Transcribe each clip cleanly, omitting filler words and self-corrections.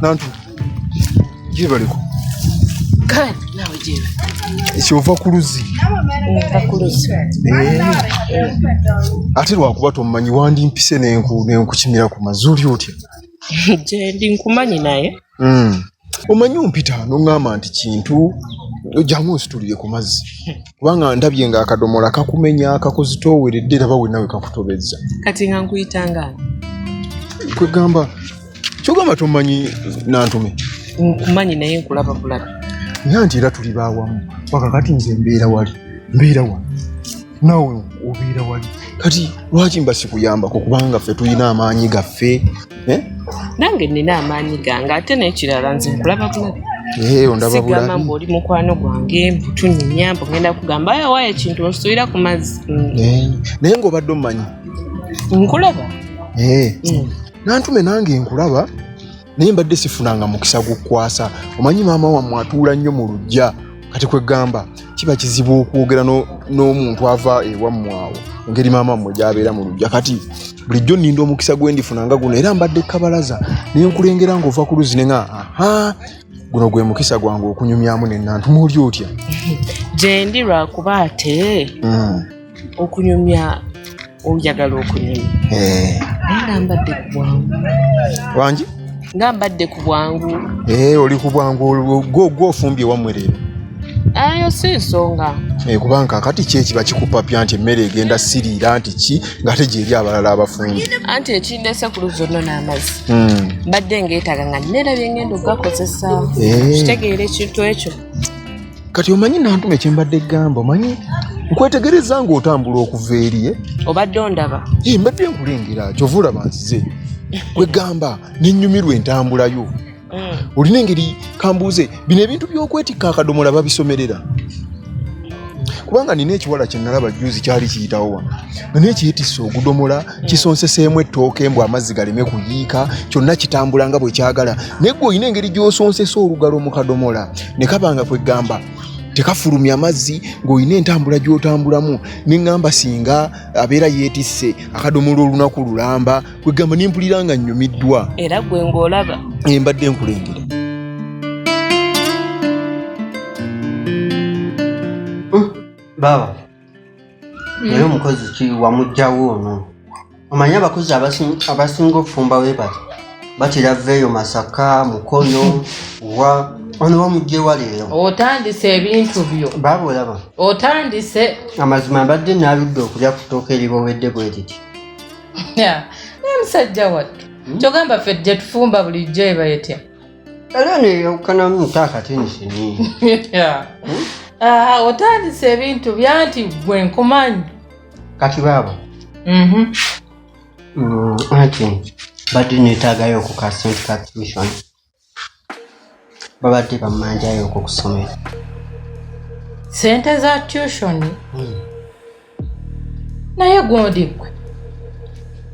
nantu jibaliko kale nawe jiba ekyova ku luzzi ate lwakuba tomumanyi wandimpise nenkukimira ku mazuli otya je ndi nkumanyi naye omanyi ompita noŋŋamba nti kintu ojjamu onsitulire ku mazzi kubanga ndabye nga akadomola kakumenya kakuzitooweredde raba wennawe kakutobezza kati nga nkuyitangana kwegamba kyogamba tomanyi nantume nkumanyi naye nkulaba bulaba naye nti era tuli baawamu paka kati nze mbeera wali naawe obeera wali kati lwaki mba sikuyambako kubanga ffe tulina amaanyi gaffe nange nina amaanyi gange ate n'ekirala nze nkulaba bulaba ondaba bulabi sigamba mbu mukwano gwange mbutunyinya mbu ngenda kugamba ayawayo ekintu onsuulira ku mazzi naye ng'obadde omumanyi nkulaba nantume nange nkulaba naye mbadde sifunanga mukisa gukwasa omanyi maama wammwe atuula nnyo mu luggya kati kwegamba kiba kizibu okwogera n'omuntu ava ewammwe awo engeri maama wammwe gy'abeera mu luggya kati bulijjo nninda omukisa gwe ndifunanga guno era mbadde kabalaza naye nkulengera ng'ova ku luzzi nenga guno gwe mukisa gwange okunyumyamu nennantuma oli otya gye ndi lwakuba ate okunyumya oyagala okunyumya naye nga mbadde ku bwangu wangi nga mbadde ku bwangu oli ku bwangu gwofumbye wammwe leero ayo si nsonga kubanga kati ki ekiba kikupapya nti emmere egenda siriira nti ki ng'ate gyeri abalala abafumbi anti ekindese ku luzzi olno n'amazzi mbadde ngeetaaga nga neerabye ngenda okugakozesa kitegeera ekintu ekyo kati omanyi nantume kyembadde gamba omanyi nkwetegereza ng'otambula okuva eri obadde ondaba mbadde nkulengera kyova olaba nzize kwegamba nennyumirwa entambulayo olina engeri kambuuze bino ebintu by'okwetikka akadomola babisomerera kubanga nina ekiwala kye nalaba jjuzi kyali kiyitawo wano nga naye kyetisse ogudomola kisonseseemu ettooke mbw amazzi galeme kuyiika kyonna kitambula nga bwe kyagala naye gwe olina engeri gy'osonsesa olugalo mu kadomola ne kabanga kwegamba tekafulumya amazzi ng'olina entambula gy'otambulamu neŋŋamba singa abeera yeetisse akadomola olunaku lulamba kwegamba nempulira nga nnyumiddwa era gwe ng'olaba mbadde nkulengera baba naye omukozi ki wamugjawo ono omanyi abakozi abasinga okufumba we bati batera veeyo Masaka Mukono ono bamugjewa leero otandise ebintu byo baba olaba otandise amazima mbadde naaludde okulya ku ttooke eribowedde bwe riti naye musajja wattu kyogamba ffe gye tufumba bulijjo eba etya era neyawukanamu mutaakatenisini otandise ebintu byanti gwe nkumanyi kati baba anti badde neetaagayo ku kasente ka tuition babadde bammanjayo okwo kusomera sente za tuition naye gundi gwe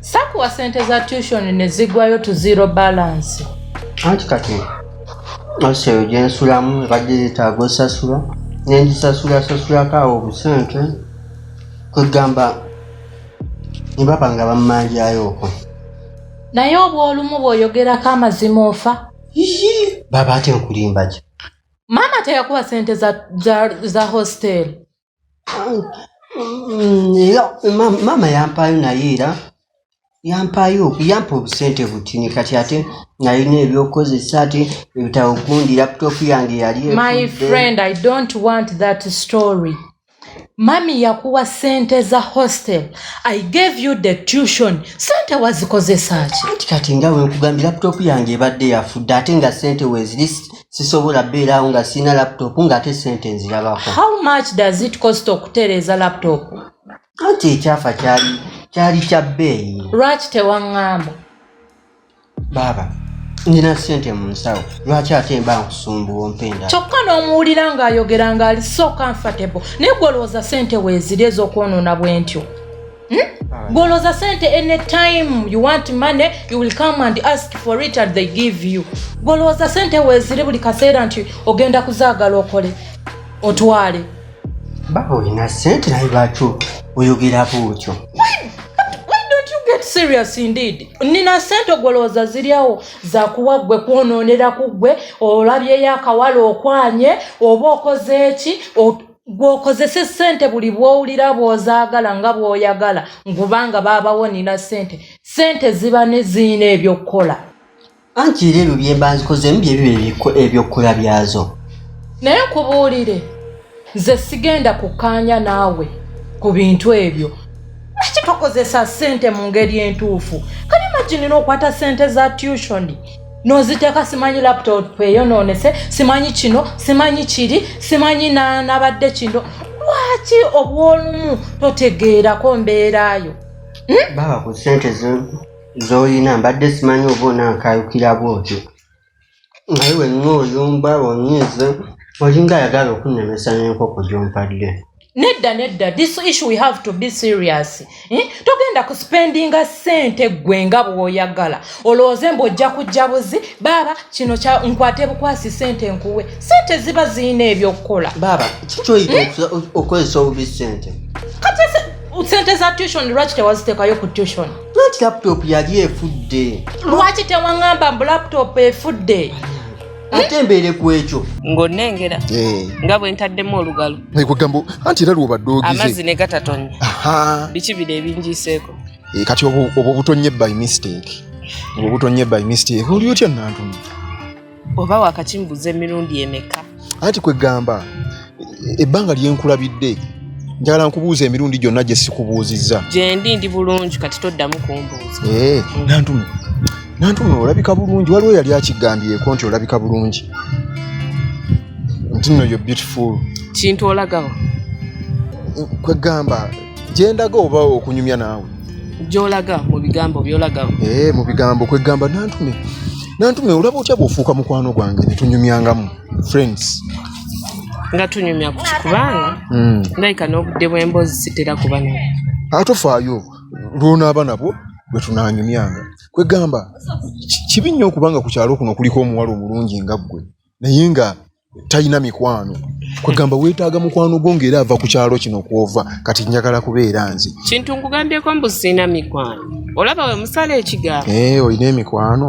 sakuwa sente za tuition ne zigwayo tu zero balance anti kati aseyo gyensulamu ebadde yeetaaga osasula nendisasulako awo obusente kwegamba nebaba nga bammanjayo okwo naye oba olumu bw'oyogerako amazima ofa baba ate nkulimba ki maama teyakuwa sente za hostel maama yampaayo naye era yampa obusente butini kati ate nalina ebyokukozesa ati ebitabo gundi laptop yange yali my friend I don't want that story. Mami yakuwa sente za hostel. I gave you the tuition. Sente wazikozesa ki? Kati nga we nkugambira laptop yange ebadde yafudde ate nga sente weziri sisobola beerawo nga sina laptop nga ate sente nzirabako. How much does it cost okutereeza laptop? Anti ekyafa kyali kya bbeeyi. Lwaki tewaŋŋamba? Baba, nina sente mu nsawo. Lwaki ate mba nkusumbuwa mpenda? Kyokka n'omuwulira ng'ayogera ng'ali so comfortable. Naye gwolowooza sente weeziri ez'okwonoona bwe ntyo. Gwolowooza sente anytime you want money, you will come and ask for it and they give you. Gwolowooza sente weeziri buli kaseera nti ogenda kuzaagala okole otwale. Baba olina sente naye lwaki oyogera bwotyo? Why don't you get serious indeed. Nina sente ogoloza ziriawo za kuwa gwe kwononera ku gwe olabye yakawala okwanye oba okoze eki gwokozese sente buli bwowulira bw'ozaagala nga bw'oyagala ngubanga baabawo nina sente ziba ne ziina ebyokukola anti leero bye mba nzikozemu byebyo ebyokukola byazo naye nkubuulire nze sigenda kukkaanya naawe ku bintu ebyo lwaki tokozesa sente mu ngeri entuufu kali imagine n'okwata sente za tuition noziteeka simanyi laptop eyonoonese simanyi kino simanyi kiri simanyi nabadde kino lwaki obwolumu totegeerako mbeeraayo baba ku sente z'olina mbadde simanyi oba onankayukira bwotyo naye wenna oyumba onyize olinga ayagala okunnemesa n'enkoko gy'ompadde nedda this issue we have to be serious togenda kuspendinga sente gwe nga bw'oyagala olowooze mb'ojja kujja buzi baba kino nkwate bukwasi sente nkuwe sente ziba ziina ebyokukola baba kikyoyita okozesa obubi sente kati sente za tuition lwaki tewaziteekayo ku tuition lwaki laptop yali efudde lwaki tewaŋŋamba mbu laptop efudde ate embeere ku ekyo ng'onnengera nga bwe ntaddemu olugalo kwegambo anti era lwobadde ogize amazzi ne gatatonya biki bino ebinjiiseeko kati obwo butonye by mistake oli otya Nantumi oba wakakimbuza emirundi emeka anti kwegamba ebbanga lyenkulabidde njagala nkubuuza emirundi gyonna gye sikubuuzizza gye ndi bulungi kati toddamu kumbuuza Nantumi olabika bulungi waliwo yali akigambyeko nti olabika bulungi nti nno you're beautiful kintu olagawo kwegamba gyendaga oba okunyumya naawe gy'olaga mu bigambo by'olagawo mu bigambo kwegamba Nantumi olaba otya bw'ofuuka mukwano gwange ne tunyumyangamu friends nga tunyumya ku kikubanga ndayika n'obudde bw'emboozi sitera kuba nabo atofaayo lw'onaaba nabwo bwe tunaanyumyanga kwegamba kibi nnyo okubanga ku kyalo kuno kuliko omuwala omulungi nga ggwe naye nga talina mikwano kwegamba weetaaga mukwano gwo ng'era ava ku kyalo kino kwova kati njagala kubeera nze kintu nkugambyeko mbu sirina mikwano olaba we musala ekigambo olina emikwano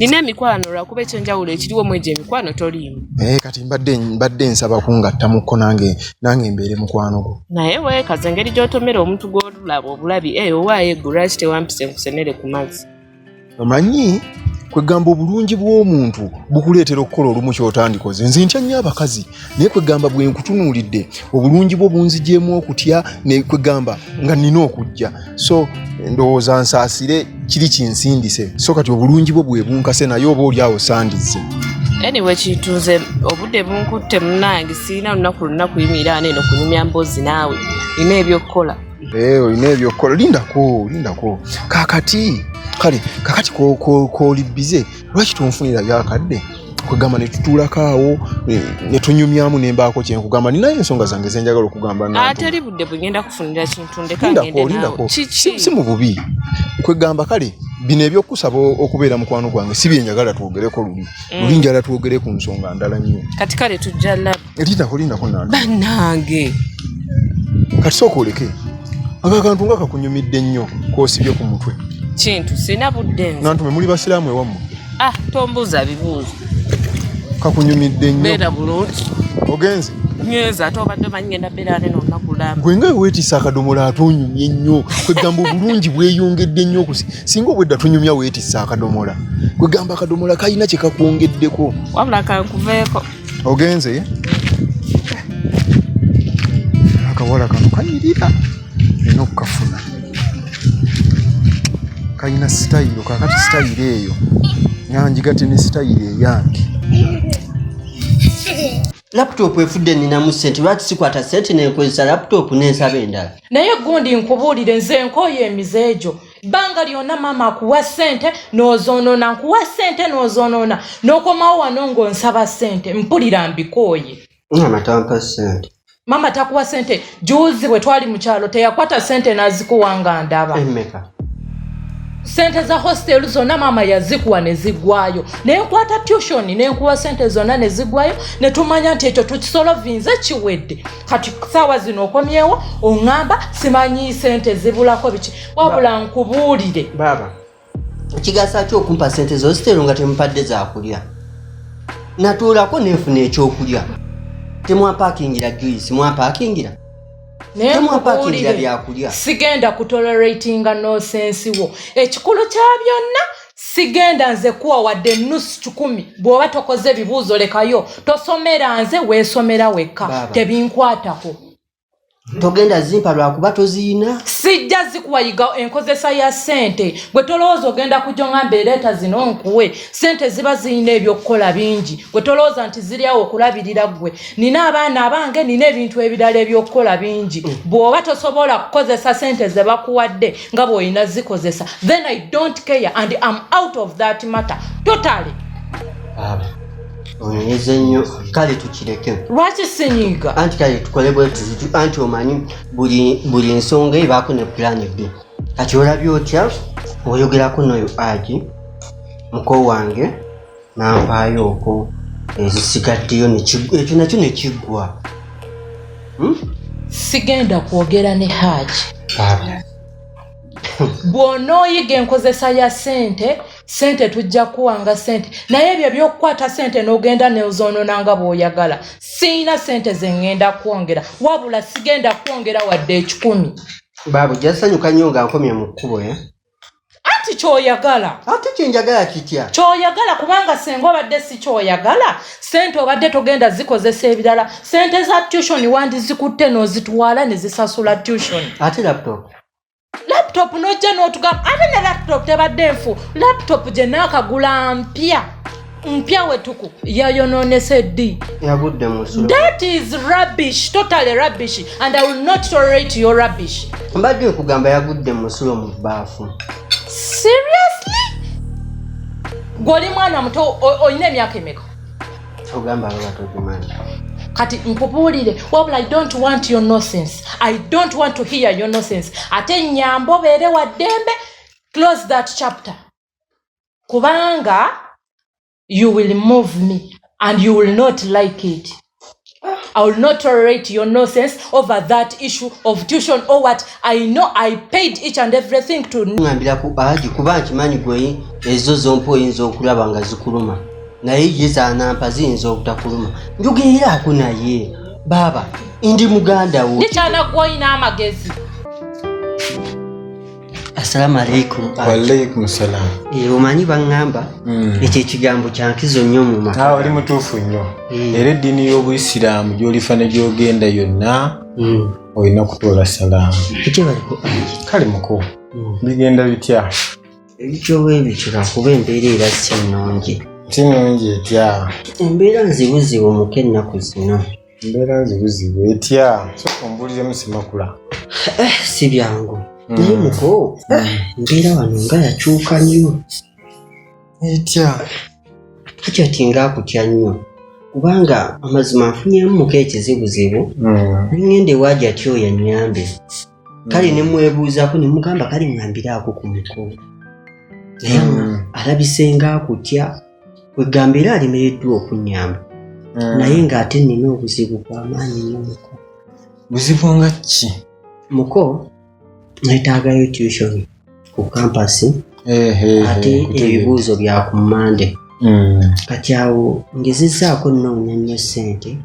nina emikwano lwakuba ekyenjawulo ekiriwo mu egyo emikwano toliimu kati mbadde nsaba kungattamukko nange mbeere mukwano gwo naye weekaza engeri gy'otomera omuntu gw'olulaba obulabi owaayo eggu lwaki tewampise nkusenere ku mazzi omanyi kwegamba obulungi bw'omuntu bukuleetera okukola olumu ky'otandikoze nze ntya nnyo abakazi naye kwegamba bwe nkutunuulidde obulungi bwo bunzigyemu okutya ne kwegamba nga nnina okujja so ndowooza nsaasire kiri kinsindise so kati obulungi bwo bwe bunkase naye oba oli awo sandize anyway kituuze obudde bunkutte munnange sirina lunaku yimirira aneeno kunyumya mboozi naawe nina ebyokukola olina ebyokukola lindako kakati koolibbize lwaki tonfunira byakadde kwegamba ne tutuulako awo ne tunyumyamu ne mbaako kyenkugamba ninayo ensonga zange zenjagala okugamba ateri budde bwe ngenda kufunira kintu ndekangende si mu bubi kwegamba kale bino ebyokusaba okubeera mukwano gwange si byenjagala twogereko luli njagala twogere ku nsonga ndala nnyo kati kale tujja lindako bannange kati sooka oleke akakantu nga kakunyumidde nnyo koosibye ku mutwe kintu sina budde nze Nantumi muli basiraamu ewammwe tombuuza bibuuzo kakunyumidde nnyo beera bulungi ogenze nyeza ate obadde omanyi ngenda beera ate n'olunaku lulamu gwe nga weetiisa akadomola ate onyumye nnyo kwegamba obulungi bweyongedde nnyo singa obwedda tunyumya weetiisa akadomola kwegamba akadomola kalina kye kakwongeddeko wabula kankuveeko ogenze akawala kano kanyirira nina okukafuna kalina sitayiro kakati sitayiro eyo nganjigate ne sitayiro eyange laptop efudde ninamu sente lwaki sikwata sente nenkozesa laptop nensaba endala naye gundi nkubuulire nze nkooye emizeejo bbanga lyonna maama akuwa sente n'ozoonona nkuwa sente n'ozoonona n'okomawo wano ng'onsaba sente mpulira mbikooye maama tampa sente maama takuwa sente juuzi bwe twali mu kyalo teyakwata sente n'azikuwa nga ndaba emmeka sente za hostel zonna mama yazikuwa ne ziggwayo, nenkwata tuition nenkuwa sente zonna ne ziggwayo, ne tumanya nti ekyo tukisolovinze kiwedde. Kati ssaawa zino okomyewo oŋŋamba simanyi sente zibulako biki, wabula nkubuulire baba kigasa ki okumpa sente zo zitero nga temumpadde zakulya? Natuulako nenfuna ekyokulya. Temwapakingira juice, mwapakingira? Temwapakingira byakulya. Sigenda kutoleratinga nonsense wo. Ekikulu kya byonna sigenda nze kuwa wadde nusu 10 bw'oba tokoze ebibuuzo lekayo tosomera nze weesomera wekka tebinkwatako. Togenda zimpa lwakuba toziina? Sijja zikuwayiga enkozesa ya sente. Gwe tolowooza ogenda kujonga mbeereeta zino nkuwe. Sente ziba ziyina ebyokukola bingi. Gwe tolowooza nti ziri awo okulabirira ggwe. Nina abaana abange nina ebintu ebirala ebyokukola bingi. Bw'oba tosobola kukozesa sente ze bakuwadde nga bw'olina zikozesa, then I don't care and I'm out of that matter totally. Onyeze nnyo, kale tukireke. Lwaki sinyiga? Anti kale tukole bwe tuzitu, anti omanyi buli nsonga ebaako ne plan B. Kati olabye otya oyogerako n'oyo Aji muko wange nampaayo okwo ezisigaddeyo ekyo nakyo ne kiggwa. Sigenda kwogera ne Haji. Bw'onooyiga enkozesa ya sente tujja kuwanga sente, naye ebyo by'okukwata sente n'ogenda nezoonona bw'oyagala. Siina sente ze ngenda kwongera, wabula sigenda kwongera wadde 10. Babu jasanyuka nnyo nga nkomye mu kkubo Anti kyoyagala. Ate kyenjagala kitya? Kyoyagala kubanga senga obadde si kyoyagala, sente obadde togenda zikozesa ebirala. Sente za tuition wandizikutte n'ozitwala ne zisasula tuition. Ate laptop nojja n'otugamba ate ne laptop tebadde nfu. Laptop gye naakagula mpya wetuku yayonoonese ddi. Yagudde mu ssulo. That is rubbish, totally rubbish, and I will not tolerate your rubbish. Mbadde okugamba yagudde mu ssulo mu bbaafu. Seriously? Gw'oli mwana muto olina emyaka emeka? Ogamba baba togimanyi. Kati nkubuulire, wabula I don't want your nonsense. I don't want to hear your nonsense. Ate nyambo beere wa ddembe, close that chapter. Kubanga you will move me and you will not like it. I will not tolerate your nonsense over that issue of tuition or what. I know I paid each and everything to ngambira ku Aji kuba nkimanyi gwe ezo zompo oyinza okulaba nga zikuluma. Naye yezaanampa ziyinza obutakuluma. Njogerako naye baba ndi muganda wo. Nikyana gw'olina amagezi. Assalamu alaikum. Wa alaikum salam. Omanyi baŋŋamba ekyo ekigambo kyankizo nnyo mu maka. Oli mutuufu nnyo. Era eddiini y'Obuyisiraamu gy'olifa ne gy'ogenda yonna olina kutoola salaamu. Ekyo baliko Aji. Kale muko bigenda bitya? Ebikyowa ebyo lwakuba embeera era si nnungi. Si nnungi etya? Embeera nzibuzibu muko ennaku zino. Embeera nzibuzibu etya? Sooka ombuuliremu Simakula. Si byangu. Naye muko embeera wano nga yakyuka nnyo. Etya? Kati ati ngaakutya nnyo. Kubanga amazima nfunyemu muko ekizibuzibu. Ngende waaji atyo yannyambe. Kale ne mwebuuzaako ne mugamba kale ngambiraako ku muko. Naye alabise ngaakutya. Wegamba era alemereddwa okunnyamba. Naye ng'ate nnina obuzibu bw'amaanyi nnyo muko. Buzibu nga ki? Muko netaagayo tuition ku kampasi. Ate ebibuuzo bya ku Mmande. Kati awo ngezezzaako nnoonya nnyo ssente,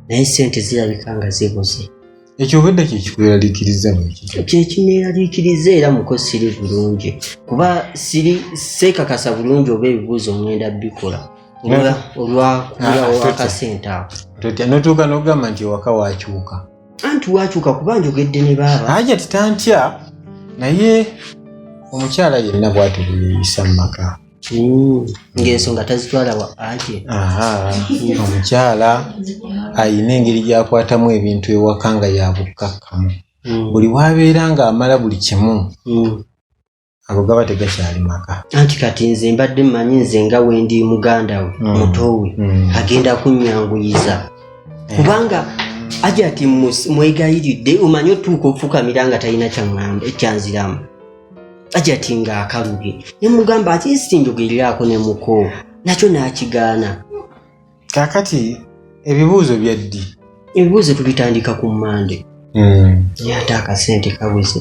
naye ssente zirabika nga zibuze. Ekyo obadde kyekikweralikiriza mwekityo? Kyekineeraliikiriza era muko siri bulungi. Kuba seekakasa bulungi oba ebibuuzo ngenda bikola. Olwakubirawo akasente ako. Totya n'otuuka n'ogamba nti ewaka waakyuka. Anti waakyuka kuba njogedde ne baaba. Aja titantya naye omukyala yenna bw'ati bweyisa mu maka. Ng'ensonga tazitwala wa Aji. Omukyala ayina engeri gy'akwatamu ebintu ewaka nga yabukkakkamu. Buli w'abeera ng'amala buli kimu ago gaba tegakyali maka. Anti kati nze mbadde mmanyi nze nga wendi muganda we muto we agenda kunnyanguyiza. Kubanga Aji ati mwegayiridde omanyi otuuka okufukamira nga talina kyanziramu. ajati ng'akalubye ne mugamba ati sinjogererako ne muko nakyo n'akigaana. Kaakati ebibuuzo byaddi? Ebibuuzo tubitandika ku Mmande. Naye ate akasente kabuze.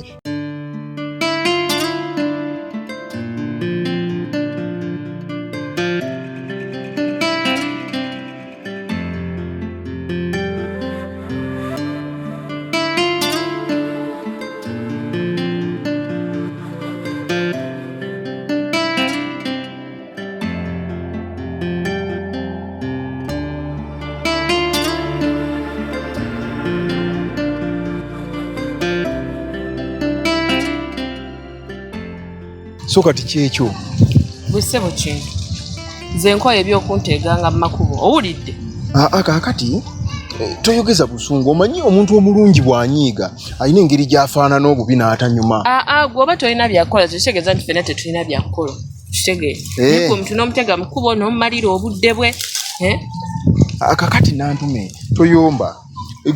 So kati kyekyo busebo kintu nze nkoye ebyokunteeganga mu makubo owulidde? Kaakati toyogeza busungu. Omanyi omuntu omulungi bw'anyiiga alina engeri gy'afaanana obubi n'atanyuma. Gwoba tolina byakukola tekitegeeza nti ffenna tetulina byakukola kitegeeza niko omuntu n'omutega mu kkubo n'omumalira obudde bwe. Kaakati nantume toyomba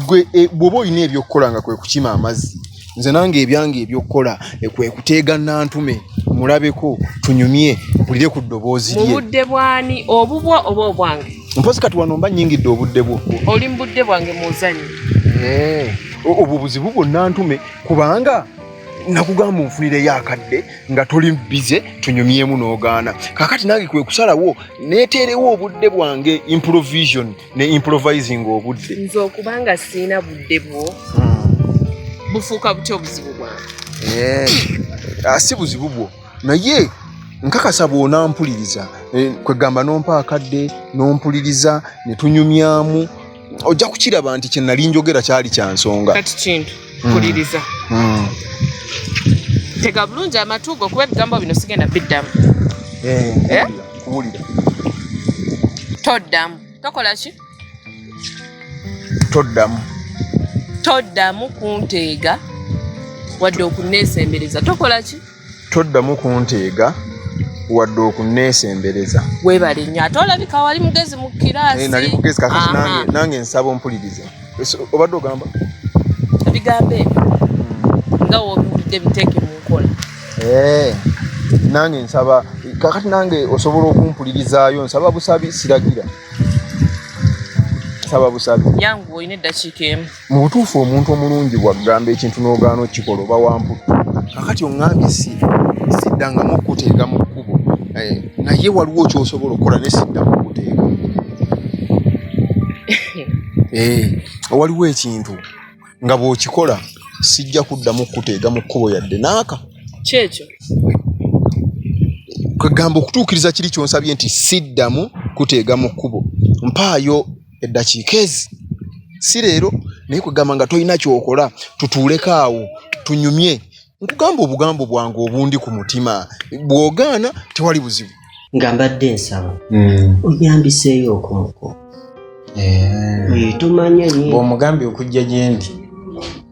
gwe bw'oba olina ebyokukola nga kwe kukima amazzi, nze nange ebyange ebyokukola kwe kuteega nantume mulabeko tunyumye mpulire ku ddoboozi lye. Mu budde bwani obubwa oba obwange? Mpozi kati wano mba nnyingidde obudde bwo. Oli mu budde bwange muzanyi. Obwo buzibu bwonna ntume kubanga nakugamba onfunireyo akadde nga toli bize tunyumyemu n'ogaana. Kaakati nange kwe kusalawo neeteerewo obudde bwange improvision ne improvising obudde. Nze okubanga siina budde bwo bufuuka butya obuzibu bwange? Si buzibu bwo naye nkakasa bw'onampuliriza kwegamba nompa akadde nompuliriza ne tunyumyamu ojja kukiraba nti kye nali njogera kyali kya nsonga. Kati kintu mpuliriza tega bulungi amatu go kuba ebigambo bino sigenda biddamu. Kuwulira toddamu tokola ki? Toddamu kunteega wadde okunneesembereza. Tokola ki? Toddamu kunteega wadde okunneesembereza. Weebale nnyo ate olabika wali mugezi mu kiraasi. Nali mugezi kaakati nange nsaba ompuliriza. Obadde ogamba? Ebigambo ebyo nga wobiwulidde biteeke mu nkola. Nange nsaba kaakati nange osobola okumpulirizayo. Nsaba busabi siragira. Nsaba busabi. Yangu olina eddakiika emu. Mu butuufu omuntu omulungi bw'agamba ekintu n'ogaana okikola oba wamputu. Kaakati oŋŋambye siddangamu okuteega mu kkubo naye waliwo ky'osobola okukola ne siddamu okuteega. Waliwo ekintu nga bw'okikola sijja kuddamu okuteega mu kkubo yadde naaka. Kyekyo kwegamba okutuukiriza kiri kyonsabye nti siddamu kuteega mu kkubo. Mpaayo eddakiika ezi si leero naye kwegamba nga tolina kyokola tutuuleko awo tunyumye. Nkugamba obugambo bwange obundi ku mutima bw'ogaana tewali buzibu. Nga mbadde nsaba oyambiseeyo okumuko. Tumanye bw'omugambye okujja gye ndi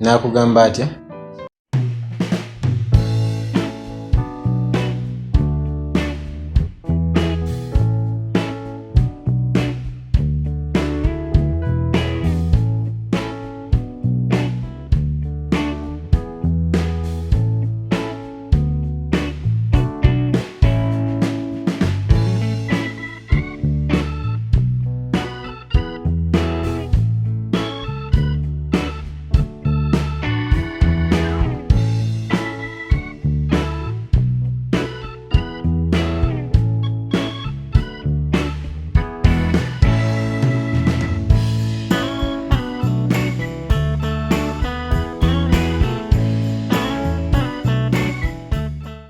n'akugamba atya?